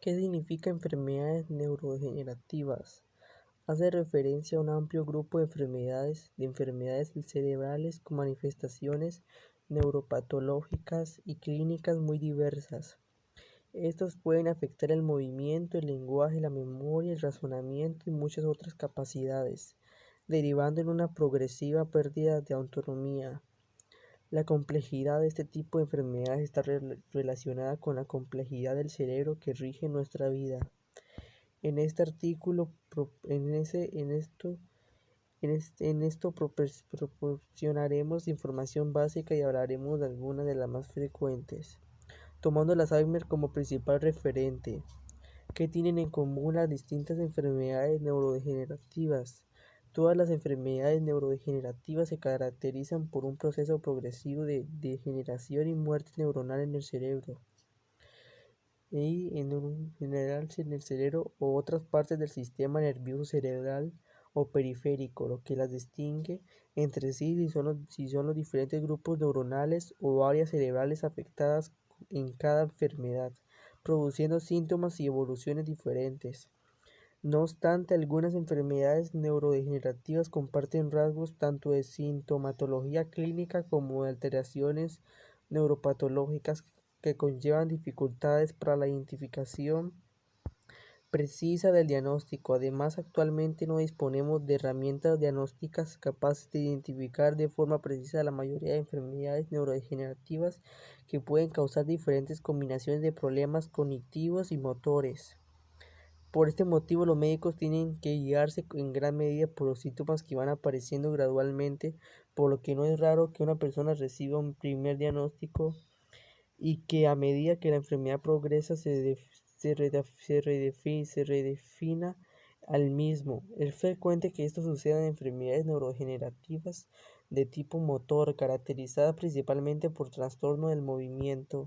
¿Qué significa enfermedades neurodegenerativas? Hace referencia a un amplio grupo de enfermedades cerebrales con manifestaciones neuropatológicas y clínicas muy diversas. Estos pueden afectar el movimiento, el lenguaje, la memoria, el razonamiento y muchas otras capacidades, derivando en una progresiva pérdida de autonomía. La complejidad de este tipo de enfermedades está relacionada con la complejidad del cerebro que rige nuestra vida. En este artículo, en esto proporcionaremos información básica y hablaremos de algunas de las más frecuentes, tomando el Alzheimer como principal referente. ¿Qué tienen en común las distintas enfermedades neurodegenerativas? Todas las enfermedades neurodegenerativas se caracterizan por un proceso progresivo de degeneración y muerte neuronal en el cerebro y en el cerebro o otras partes del sistema nervioso cerebral o periférico, lo que las distingue entre sí si son los diferentes grupos neuronales o áreas cerebrales afectadas en cada enfermedad, produciendo síntomas y evoluciones diferentes. No obstante, algunas enfermedades neurodegenerativas comparten rasgos tanto de sintomatología clínica como de alteraciones neuropatológicas que conllevan dificultades para la identificación precisa del diagnóstico. Además, actualmente no disponemos de herramientas diagnósticas capaces de identificar de forma precisa la mayoría de enfermedades neurodegenerativas que pueden causar diferentes combinaciones de problemas cognitivos y motores. Por este motivo, los médicos tienen que guiarse en gran medida por los síntomas que van apareciendo gradualmente, por lo que no es raro que una persona reciba un primer diagnóstico y que a medida que la enfermedad progresa se redefina al mismo. Es frecuente que esto suceda en enfermedades neurodegenerativas de tipo motor, caracterizadas principalmente por trastorno del movimiento.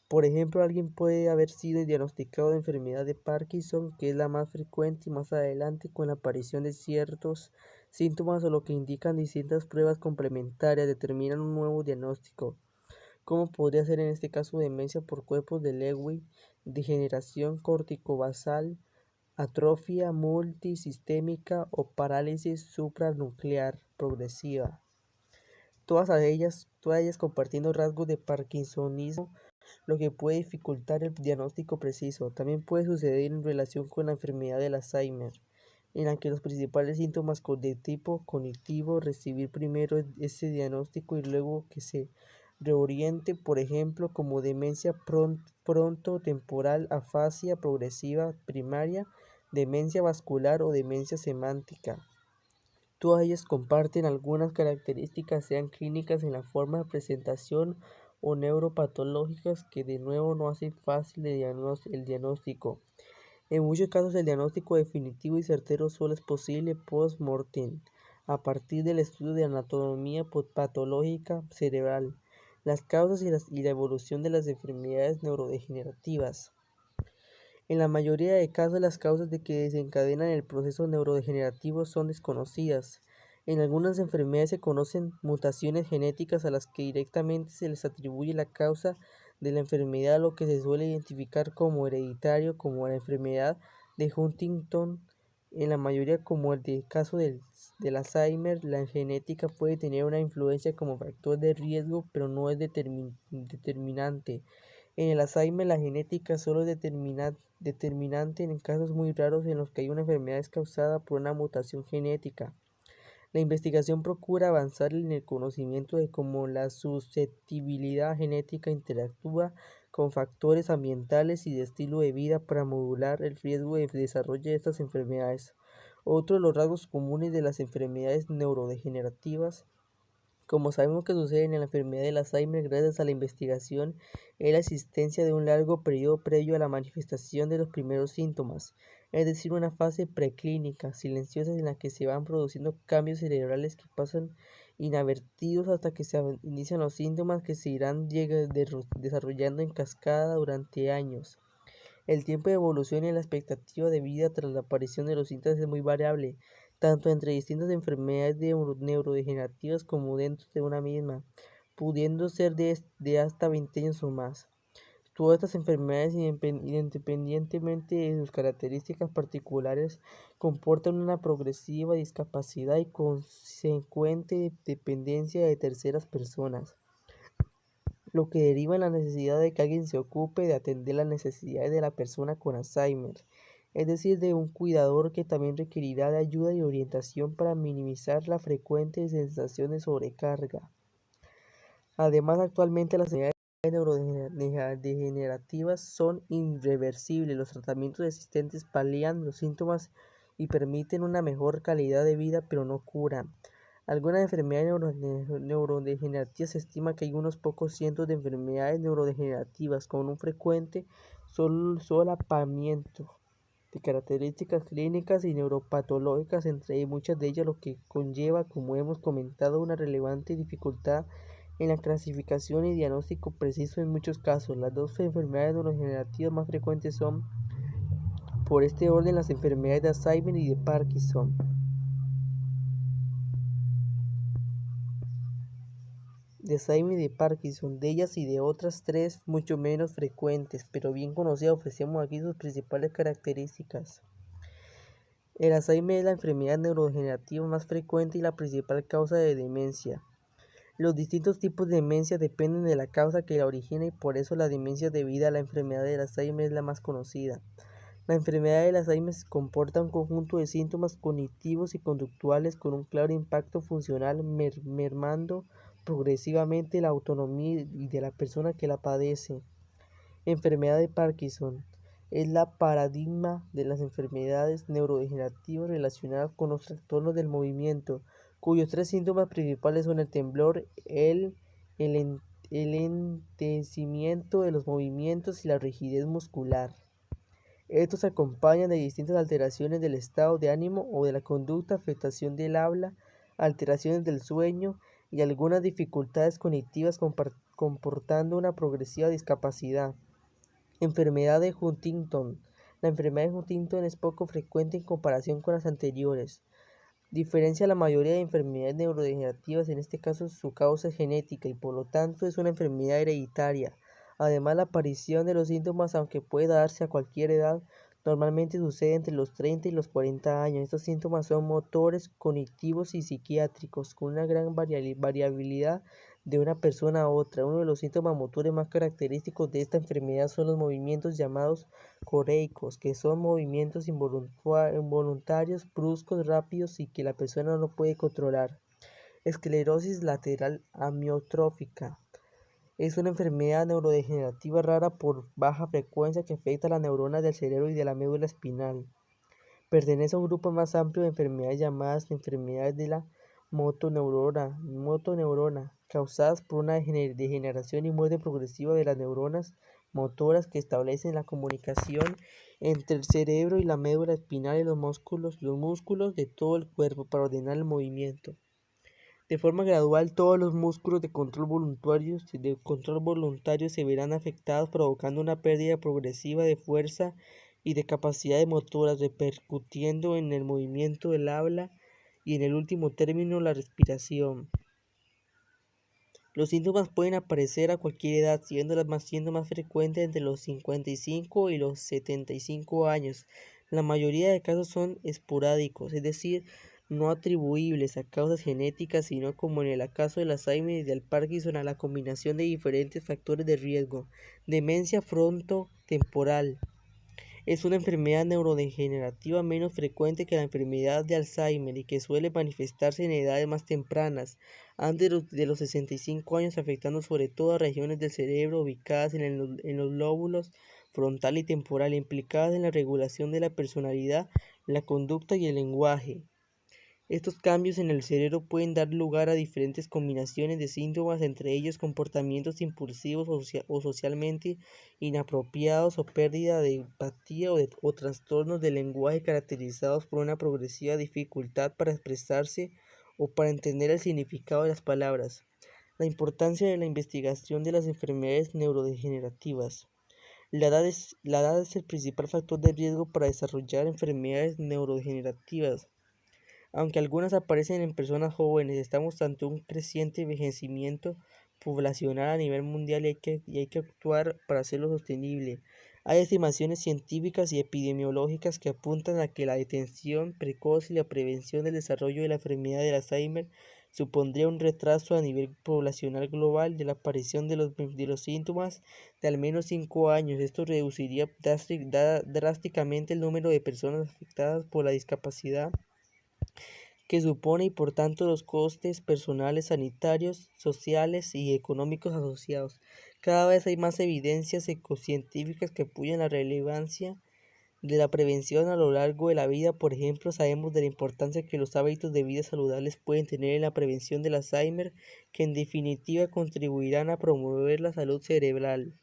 Por ejemplo, alguien puede haber sido diagnosticado de enfermedad de Parkinson, que es la más frecuente, y más adelante, con la aparición de ciertos síntomas o lo que indican distintas pruebas complementarias, determinan un nuevo diagnóstico, como podría ser en este caso demencia por cuerpos de Lewy, degeneración corticobasal, atrofia multisistémica o parálisis supranuclear progresiva. Todas ellas compartiendo rasgos de parkinsonismo, lo que puede dificultar el diagnóstico preciso. También puede suceder en relación con la enfermedad del Alzheimer, en la que los principales síntomas de tipo cognitivo recibir primero ese diagnóstico y luego que se reoriente, por ejemplo, como demencia pronto-temporal, afasia progresiva primaria, demencia vascular o demencia semántica. Todas ellas comparten algunas características, sean clínicas en la forma de presentación o neuropatológicas, que de nuevo no hacen fácil el diagnóstico. En muchos casos el diagnóstico definitivo y certero solo es posible post-mortem, a partir del estudio de anatomía patológica cerebral, las causas y la evolución de las enfermedades neurodegenerativas. En la mayoría de casos, las causas de que desencadenan el proceso neurodegenerativo son desconocidas. En algunas enfermedades se conocen mutaciones genéticas a las que directamente se les atribuye la causa de la enfermedad, lo que se suele identificar como hereditario, como la enfermedad de Huntington. En la mayoría, como el caso del Alzheimer, la genética puede tener una influencia como factor de riesgo, pero no es determinante. En el Alzheimer, la genética solo es determinante en casos muy raros en los que hay una enfermedad causada por una mutación genética. La investigación procura avanzar en el conocimiento de cómo la susceptibilidad genética interactúa con factores ambientales y de estilo de vida para modular el riesgo de desarrollo de estas enfermedades. Otro de los rasgos comunes de las enfermedades neurodegenerativas, como sabemos que sucede en la enfermedad del Alzheimer gracias a la investigación, es la existencia de un largo periodo previo a la manifestación de los primeros síntomas, es decir, una fase preclínica, silenciosa, en la que se van produciendo cambios cerebrales que pasan inadvertidos hasta que se inician los síntomas, que se irán desarrollando en cascada durante años. El tiempo de evolución y la expectativa de vida tras la aparición de los síntomas es muy variable, tanto entre distintas enfermedades neurodegenerativas como dentro de una misma, pudiendo ser de hasta 20 años o más. Todas estas enfermedades, independientemente de sus características particulares, comportan una progresiva discapacidad y consecuente dependencia de terceras personas, lo que deriva en la necesidad de que alguien se ocupe de atender las necesidades de la persona con Alzheimer, es decir, de un cuidador que también requerirá de ayuda y orientación para minimizar la frecuente sensación de sobrecarga. Además, actualmente las enfermedades neurodegenerativas son irreversibles. Los tratamientos existentes palian los síntomas y permiten una mejor calidad de vida, pero no curan. Algunas enfermedades neurodegenerativas se estima que hay unos pocos cientos de enfermedades neurodegenerativas con un frecuente solapamiento de características clínicas y neuropatológicas, entre muchas de ellas, lo que conlleva, como hemos comentado, una relevante dificultad en la clasificación y diagnóstico preciso en muchos casos. Las dos enfermedades neurodegenerativas más frecuentes son, por este orden, las enfermedades de Alzheimer y de Parkinson. De ellas y de otras tres mucho menos frecuentes, pero bien conocidas, ofrecemos aquí sus principales características. El Alzheimer es la enfermedad neurodegenerativa más frecuente y la principal causa de demencia. Los distintos tipos de demencia dependen de la causa que la origina y por eso la demencia debida a la enfermedad del Alzheimer es la más conocida. La enfermedad del Alzheimer comporta un conjunto de síntomas cognitivos y conductuales con un claro impacto funcional, mermando progresivamente la autonomía de la persona que la padece. Enfermedad de Parkinson es la paradigma de las enfermedades neurodegenerativas relacionadas con los trastornos del movimiento, cuyos tres síntomas principales son el temblor, el enlentecimiento de los movimientos y la rigidez muscular. Estos se acompañan de distintas alteraciones del estado de ánimo o de la conducta, afectación del habla, alteraciones del sueño y algunas dificultades cognitivas comportando una progresiva discapacidad. Enfermedad de Huntington. La enfermedad de Huntington es poco frecuente en comparación con las anteriores. Diferencia a la mayoría de enfermedades neurodegenerativas, en este caso su causa es genética y por lo tanto es una enfermedad hereditaria. Además, la aparición de los síntomas, aunque puede darse a cualquier edad, normalmente sucede entre los 30 y los 40 años. Estos síntomas son motores, cognitivos y psiquiátricos, con una gran variabilidad de una persona a otra. Uno de los síntomas motores más característicos de esta enfermedad son los movimientos llamados coreicos, que son movimientos involuntarios, bruscos, rápidos y que la persona no puede controlar. Esclerosis lateral amiotrófica. Es una enfermedad neurodegenerativa rara por baja frecuencia que afecta a las neuronas del cerebro y de la médula espinal. Pertenece a un grupo más amplio de enfermedades llamadas enfermedades de la motoneurona, causadas por una degeneración y muerte progresiva de las neuronas motoras que establecen la comunicación entre el cerebro y la médula espinal y los músculos de todo el cuerpo para ordenar el movimiento. De forma gradual, todos los músculos de control voluntario se verán afectados, provocando una pérdida progresiva de fuerza y de capacidades motoras, repercutiendo en el movimiento del habla y, en el último término, la respiración. Los síntomas pueden aparecer a cualquier edad, siendo más frecuentes entre los 55 y los 75 años. La mayoría de casos son esporádicos, es decir, no atribuibles a causas genéticas, sino, como en el caso del Alzheimer y del Parkinson, a la combinación de diferentes factores de riesgo. Demencia frontotemporal. Es una enfermedad neurodegenerativa menos frecuente que la enfermedad de Alzheimer y que suele manifestarse en edades más tempranas, antes de los 65 años, afectando sobre todo a regiones del cerebro ubicadas en los lóbulos frontal y temporal, implicadas en la regulación de la personalidad, la conducta y el lenguaje. Estos cambios en el cerebro pueden dar lugar a diferentes combinaciones de síntomas, entre ellos comportamientos impulsivos o socialmente inapropiados o pérdida de empatía o trastornos del lenguaje caracterizados por una progresiva dificultad para expresarse o para entender el significado de las palabras. La importancia de la investigación de las enfermedades neurodegenerativas. La edad es el principal factor de riesgo para desarrollar enfermedades neurodegenerativas. Aunque algunas aparecen en personas jóvenes, estamos ante un creciente envejecimiento poblacional a nivel mundial y hay que actuar para hacerlo sostenible. Hay estimaciones científicas y epidemiológicas que apuntan a que la detención precoz y la prevención del desarrollo de la enfermedad del Alzheimer supondría un retraso a nivel poblacional global de la aparición de los síntomas de al menos 5 años. Esto reduciría drásticamente el número de personas afectadas por la discapacidad que supone y por tanto los costes personales, sanitarios, sociales y económicos asociados. Cada vez hay más evidencias ecocientíficas que apoyan la relevancia de la prevención a lo largo de la vida. Por ejemplo, sabemos de la importancia que los hábitos de vida saludables pueden tener en la prevención del Alzheimer, que en definitiva contribuirán a promover la salud cerebral.